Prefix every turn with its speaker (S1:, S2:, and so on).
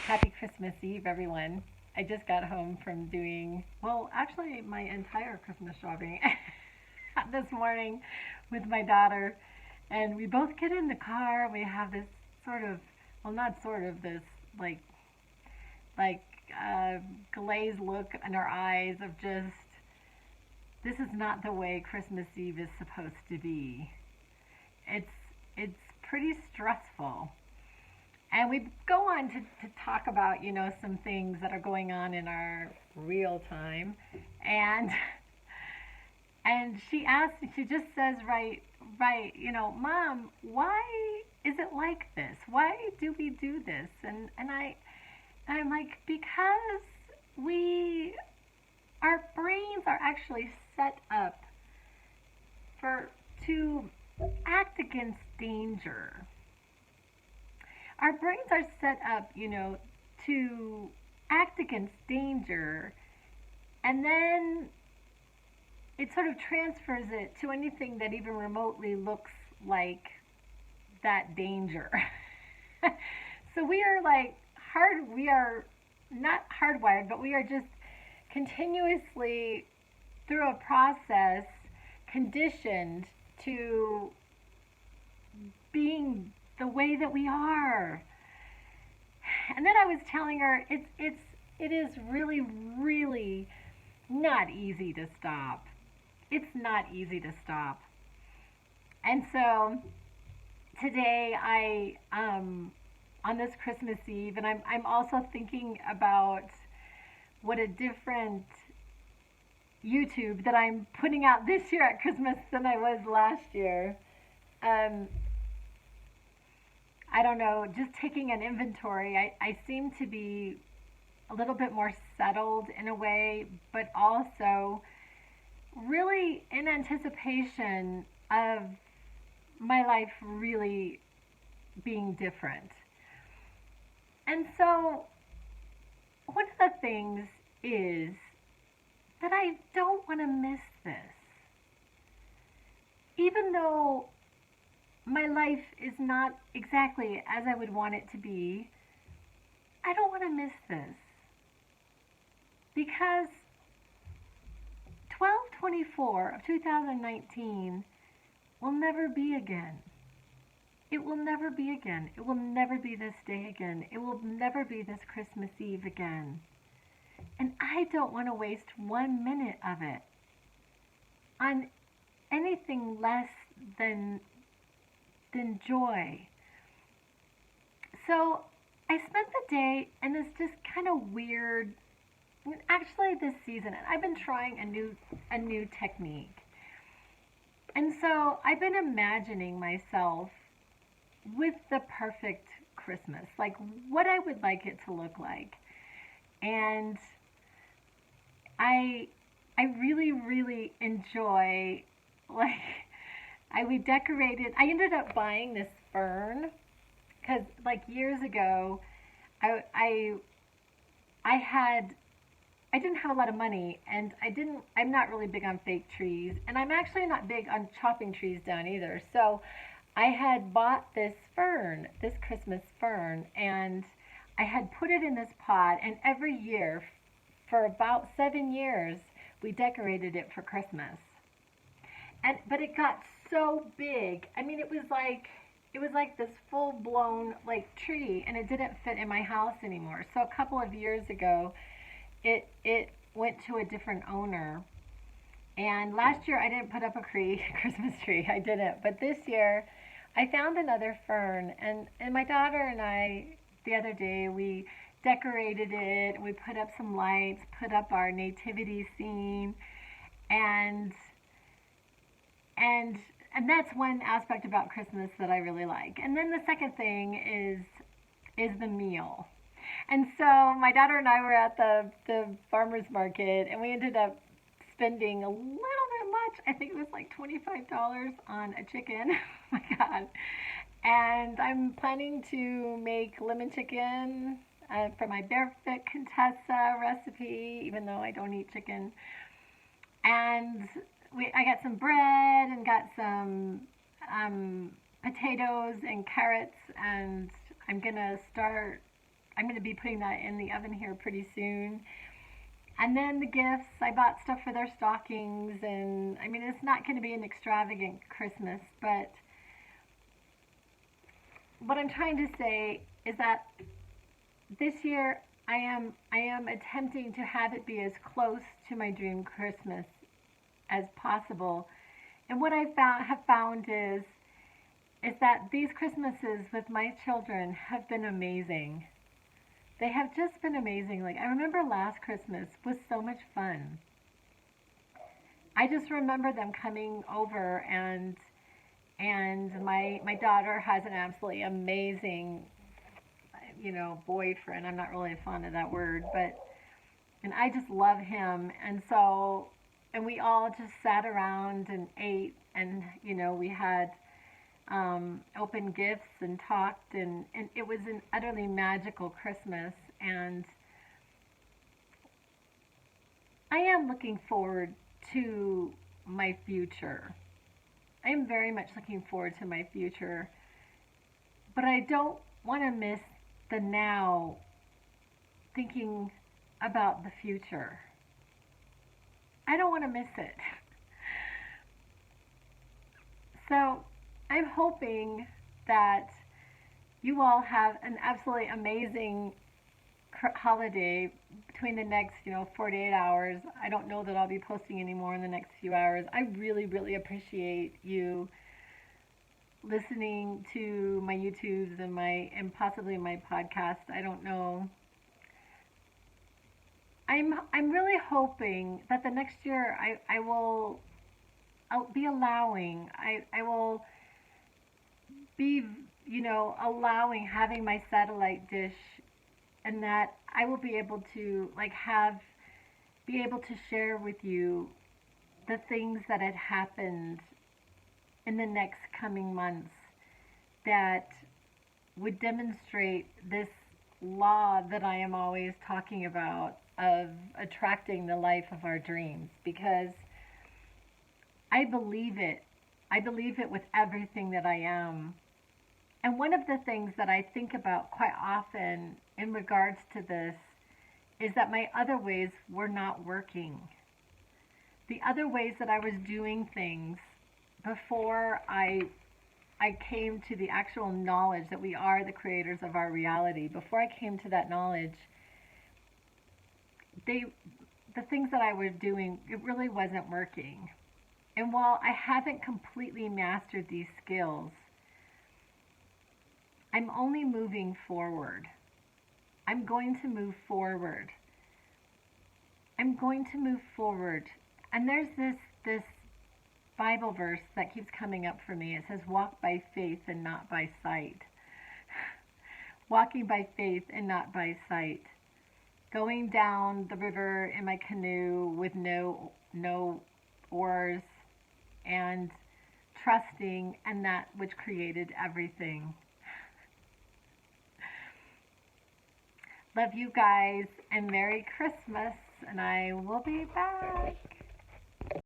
S1: Happy Christmas Eve, everyone. I just got home from doing, well, actually, my entire Christmas shopping this morning with my daughter. And we both get in the car. We have this sort of, well, not sort of, this like, like, uh, glazed look in our eyes of just, this is not the way Christmas Eve is supposed to be. It's, it's pretty stressful. And we go on to talk about, some things that are going on in our real time. And she just says, right, Mom, why is it like this? Why do we do this? And I'm like, because we, our brains are actually set up for, to act against danger. Our brains are set up, to act against danger, and then it sort of transfers it to anything that even remotely looks like that danger. So we are like we are not hardwired, but we are just continuously through a process conditioned to being the way that we are. And then I was telling her it is really, really not easy to stop. It's not easy to stop. And so today on this Christmas Eve, and I'm also thinking about what a different YouTube that I'm putting out this year at Christmas than I was last year. Um, I don't know, just taking an inventory, I seem to be a little bit more settled in a way, but also really in anticipation of my life really being different. And so, one of the things is that I don't want to miss this. Even though my life is not exactly as I would want it to be, I don't want to miss this because 12/24 of 2019 will never be again. It will never be again. It will never be this day again. It will never be this Christmas Eve again. And I don't want to waste 1 minute of it on anything less than joy. So I spent the day in this just kind of weird, actually this season, and I've been trying a new technique. And so I've been imagining myself with the perfect Christmas, like what I would like it to look like. And I I really, really enjoy, like, we decorated. I ended up buying this fern because, like, years ago, I, I, I had, I didn't have a lot of money, and I'm not really big on fake trees, and I'm actually not big on chopping trees down either. So I had bought this fern, this Christmas fern, and I had put it in this pot, and every year, for about 7 years, we decorated it for Christmas. But it got so big. I mean, it was like this full blown like tree, and it didn't fit in my house anymore. So a couple of years ago, it went to a different owner. And last year I didn't put up a Christmas tree. I didn't. But this year I found another fern, and my daughter and I the other day we decorated it. We put up some lights, put up our nativity scene, and and and that's one aspect about Christmas that I really like. And then the second thing is the meal. And so my daughter and I were at the farmers market, and we ended up spending a little bit much. I think it was like $25 on a chicken. Oh my God. And I'm planning to make lemon chicken for my Barefoot Contessa recipe, even though I don't eat chicken. And I got some bread and got some potatoes and carrots, and I'm gonna start I'm going to be putting that in the oven here pretty soon. And then the gifts, I bought stuff for their stockings, and I mean, it's not going to be an extravagant Christmas, but what I'm trying to say is that this year I am attempting to have it be as close to my dream Christmas as possible. And what have found is that these Christmases with my children have been amazing. They have just been amazing. Like, I remember last Christmas was so much fun. I just remember them coming over, and my daughter has an absolutely amazing, boyfriend. I'm not really fond of that word, but and I just love him. And we all just sat around and ate, and we had open gifts and talked, and it was an utterly magical Christmas. And I am looking forward to my future. I am very much looking forward to my future, but I don't want to miss the now thinking about the future. I don't want to miss it. So I'm hoping that you all have an absolutely amazing holiday between the next 48 hours. I don't know that I'll be posting anymore in the next few hours. I really, really appreciate you listening to my YouTubes and possibly my podcast. I don't know. I'm really hoping that the next year I'll be allowing. I will be allowing having my satellite dish, and that I will be able to be able to share with you the things that had happened in the next coming months that would demonstrate this law that I am always talking about of attracting the life of our dreams, because I believe it. I believe it with everything that I am. And one of the things that I think about quite often in regards to this is that my other ways were not working. The other ways that I was doing things before I came to the actual knowledge that we are the creators of our reality, before I came to that knowledge, the things that I was doing, it really wasn't working. And while I haven't completely mastered these skills, I'm only moving forward. I'm going to move forward. I'm going to move forward. And there's this Bible verse that keeps coming up for me. It says, walk by faith and not by sight. Walking by faith and not by sight. Going down the river in my canoe with no oars, and trusting in that which created everything. Love you guys, and Merry Christmas, and I will be back.